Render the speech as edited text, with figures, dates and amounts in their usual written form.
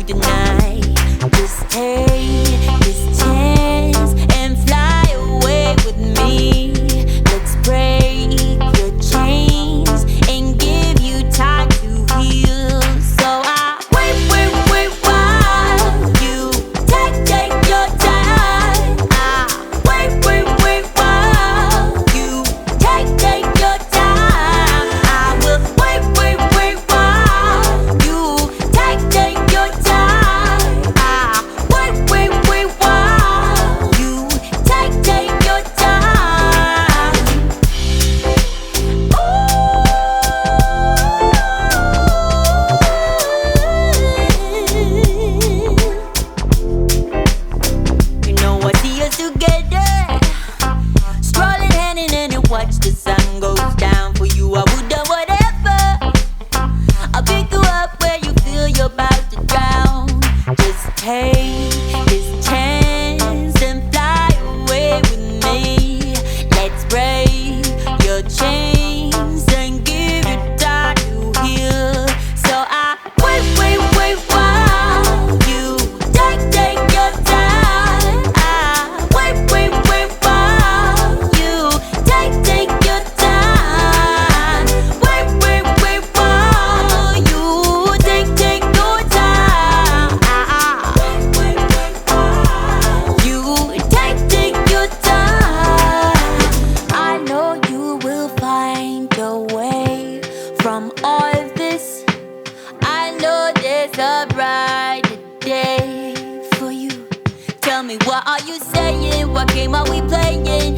tonight. Just take this chance and fly away with me. Let's break your chains and give you time to heal. So I wait while you take your time. I wait while you take your time. I will wait while you take your time. I wait while you take your time. You know I see us together, strolling hand in hand and watch the sun goes down. For you I would do whatever. I'll pick you up where you feel you're about to drown. Just take this chance and fly away with me. Let's break your chains and give you time to heal. So I wait while you take your time. I wait while you take your time. Wait while you take your time. Wait while you take your time. I know you will find your way from all this. I know there's a brighter day for you. Tell me, what are you saying? What game are we playing?